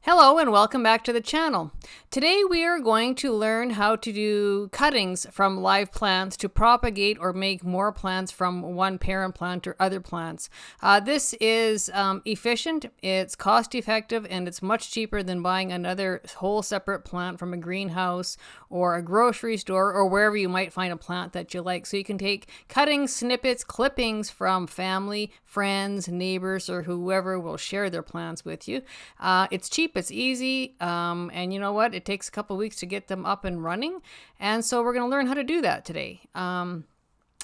Hello and welcome back to the channel. Today we are going to learn how to do cuttings from live plants to propagate or make more plants from one parent plant or other plants. This is efficient, it's cost effective, and it's much cheaper than buying another whole separate plant from a greenhouse or a grocery store or wherever you might find a plant that you like. So you can take cuttings, snippets, clippings from family, friends, neighbors, or whoever will share their plants with you. It's cheap. It's easy, and you know what? It takes a couple weeks to get them up and running, and so we're going to learn how to do that today. And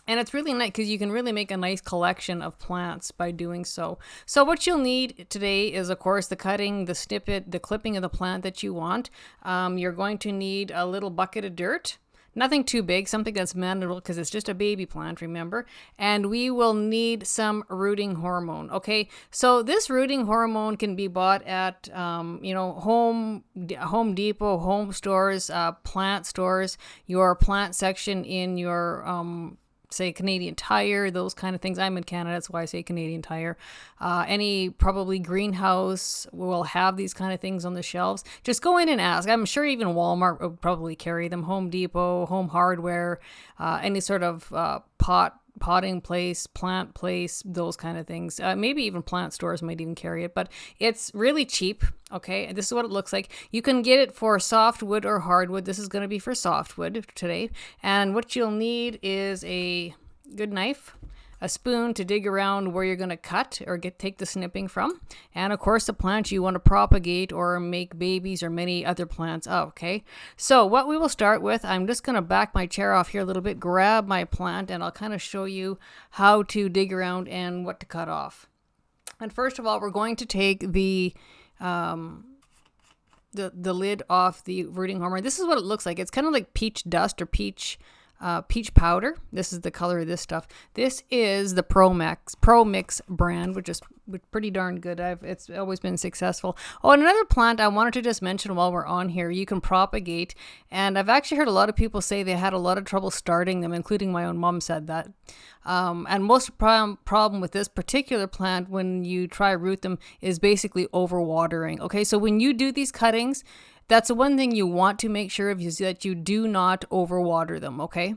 it's really nice because you can really make a nice collection of plants by doing so. So what you'll need today is, of course, the cutting, the snippet, the clipping of the plant that you want. You're going to need a little bucket of dirt. Nothing too big, something that's manageable because it's just a baby plant, remember? And we will need some rooting hormone, okay? So this rooting hormone can be bought at, Home Depot, home stores, plant stores, your plant section in your, say Canadian Tire, those kind of things. I'm in Canada, that's why I say Canadian Tire. Any probably greenhouse will have these kind of things on the shelves. Just go in and ask. I'm sure even Walmart would probably carry them. Home Depot, Home Hardware, any sort of potting place, plant place, those kind of things. Maybe even plant stores might even carry it, but it's really cheap. Okay, and this is what it looks like. You can get it for softwood or hardwood. This is going to be for softwood today. And what you'll need is a good knife, a spoon to dig around where you're going to cut or take the snipping from, and of course the plant you want to propagate or make babies or many other plants of, okay? So what we will start with, I'm just going to back my chair off here a little bit, grab my plant, and I'll kind of show you how to dig around and what to cut off. And first of all, we're going to take the lid off the rooting hormone. This is what it looks like. It's kind of like peach dust or peach powder. This is the color of this stuff. This is the Pro Mix brand, which is pretty darn good. It's always been successful. Oh, and another plant I wanted to just mention while we're on here, you can propagate. And I've actually heard a lot of people say they had a lot of trouble starting them, including my own mom said that. And most problem with this particular plant when you try root them is basically overwatering. Okay, so when you do these cuttings, that's the one thing you want to make sure of is that you do not overwater them, okay?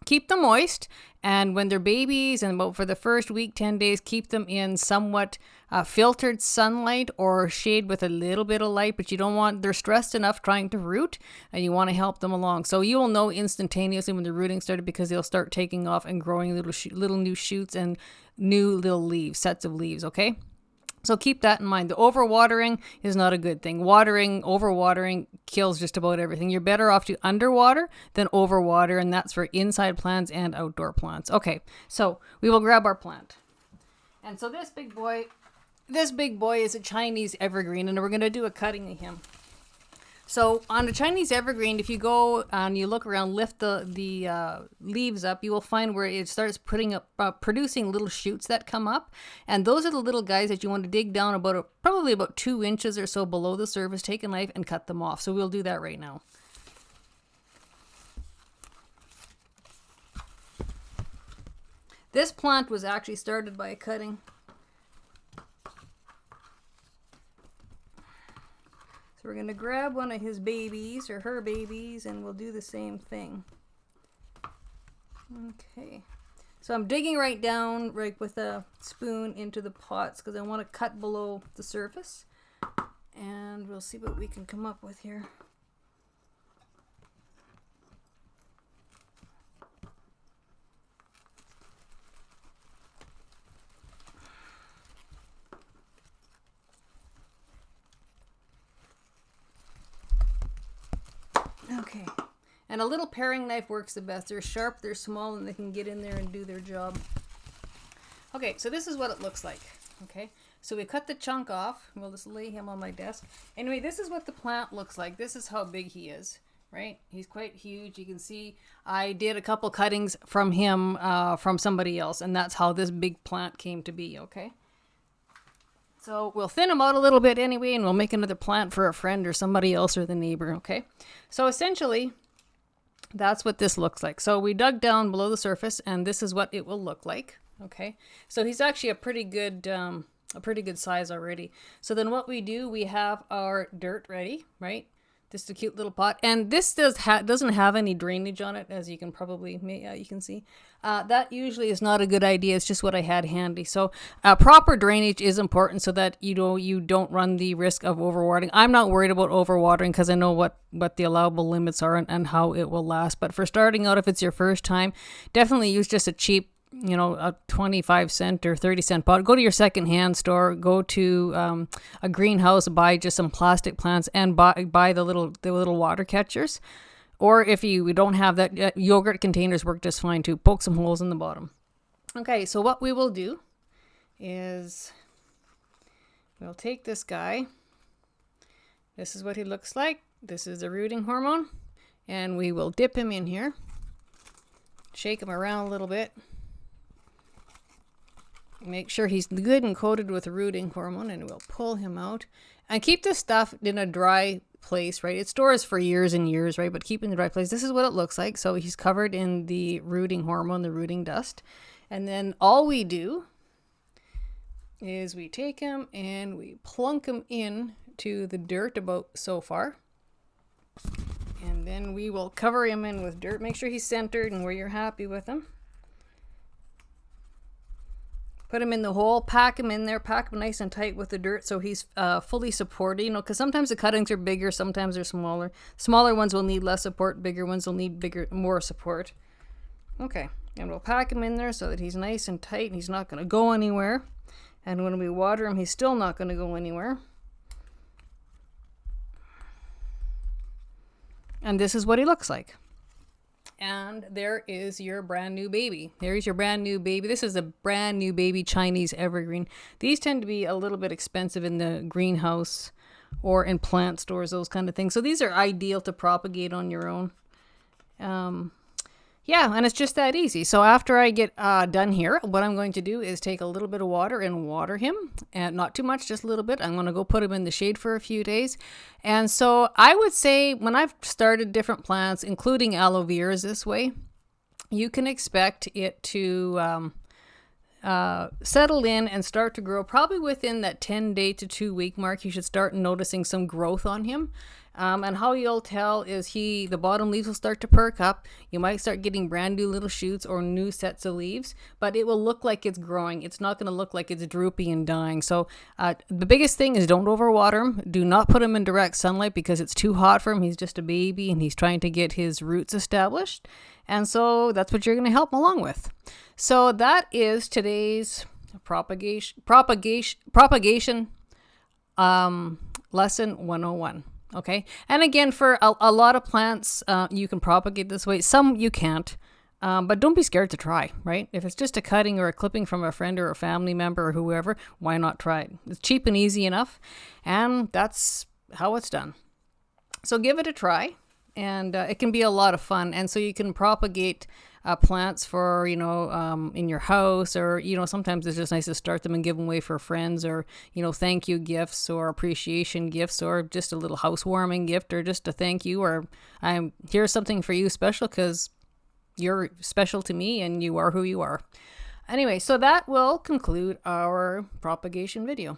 Keep them moist, and when they're babies and about for the first week, 10 days, keep them in somewhat filtered sunlight or shade with a little bit of light, but you don't want, they're stressed enough trying to root, and you want to help them along. So you will know instantaneously when the rooting started because they'll start taking off and growing little new shoots and new little leaves, sets of leaves, okay? So keep that in mind. The overwatering is not a good thing. Overwatering kills just about everything. You're better off to underwater than overwater, and that's for inside plants and outdoor plants. Okay, so we will grab our plant. And so this big boy is a Chinese evergreen, and we're going to do a cutting of him. So on the Chinese evergreen, if you go and you look around, lift the leaves up, you will find where it starts producing little shoots that come up. And those are the little guys that you want to dig down probably about 2 inches or so below the surface, take a knife and cut them off. So we'll do that right now. This plant was actually started by a cutting. So we're going to grab one of his babies or her babies and we'll do the same thing. Okay. So I'm digging right down with a spoon into the pots because I want to cut below the surface. And we'll see what we can come up with here. Okay, and a little paring knife works the best. They're sharp, they're small, and they can get in there and do their job. Okay, so this is what it looks like. Okay, so we cut the chunk off. We'll just lay him on my desk. Anyway, this is what the plant looks like. This is how big he is, right? He's quite huge. You can see I did a couple cuttings from him from somebody else, and that's how this big plant came to be, okay? So we'll thin them out a little bit anyway, and we'll make another plant for a friend or somebody else or the neighbor, okay? So essentially, that's what this looks like. So we dug down below the surface, and this is what it will look like, okay? So he's actually a pretty good a pretty good size already. So then what we do, we have our dirt ready, right? Just a cute little pot. And this doesn't have any drainage on it, as you can probably, you can see. That usually is not a good idea. It's just what I had handy. So proper drainage is important so that you don't run the risk of overwatering. I'm not worried about overwatering because I know what the allowable limits are and how it will last. But for starting out, if it's your first time, definitely use just a cheap, a 25-cent or 30-cent pot. Go to your secondhand store, go to a greenhouse, buy just some plastic plants, and buy the little water catchers. Or if you don't have that, yogurt containers work just fine too. Poke some holes in the bottom. Okay, so what we will do is we'll take this guy. This is what he looks like. This is the rooting hormone. And we will dip him in here. Shake him around a little bit. Make sure he's good and coated with rooting hormone, and we'll pull him out. And keep this stuff in a dry place, right? It stores for years and years, right? But keep it in the dry place. This is what it looks like. So he's covered in the rooting hormone, the rooting dust. And then all we do is we take him and we plunk him in to the dirt about so far. And then we will cover him in with dirt. Make sure he's centered and where you're happy with him. Put him in the hole, pack him in there, pack him nice and tight with the dirt so he's fully supported, because sometimes the cuttings are bigger, sometimes they're smaller. Smaller ones will need less support, bigger ones will need more support. Okay, and we'll pack him in there so that he's nice and tight and he's not going to go anywhere. And when we water him, he's still not going to go anywhere. And this is what he looks like. And there is your brand new baby. There's your brand new baby. This is a brand new baby Chinese evergreen. These tend to be a little bit expensive in the greenhouse or in plant stores, those kind of things. So these are ideal to propagate on your own. Yeah, and it's just that easy. So after I get done here, what I'm going to do is take a little bit of water and water him. And not too much, just a little bit. I'm going to go put him in the shade for a few days. And so I would say when I've started different plants, including aloe veras this way, you can expect it to settle in and start to grow. Probably within that 10-day to 2-week mark, you should start noticing some growth on him. And how you'll tell is the bottom leaves will start to perk up. You might start getting brand new little shoots or new sets of leaves, but it will look like it's growing. It's not going to look like it's droopy and dying. So the biggest thing is don't overwater him. Do not put him in direct sunlight because it's too hot for him. He's just a baby and he's trying to get his roots established. And so that's what you're going to help him along with. So that is today's propagation lesson 101. Okay. And again, for a lot of plants, you can propagate this way. Some you can't, but don't be scared to try, right? If it's just a cutting or a clipping from a friend or a family member or whoever, why not try it? It's cheap and easy enough. And that's how it's done. So give it a try. And it can be a lot of fun. And so you can propagate plants for, in your house, or, sometimes it's just nice to start them and give them away for friends, or, thank you gifts or appreciation gifts, or just a little housewarming gift, or just a thank you, or here's something for you special because you're special to me and you are who you are. Anyway, so that will conclude our propagation video.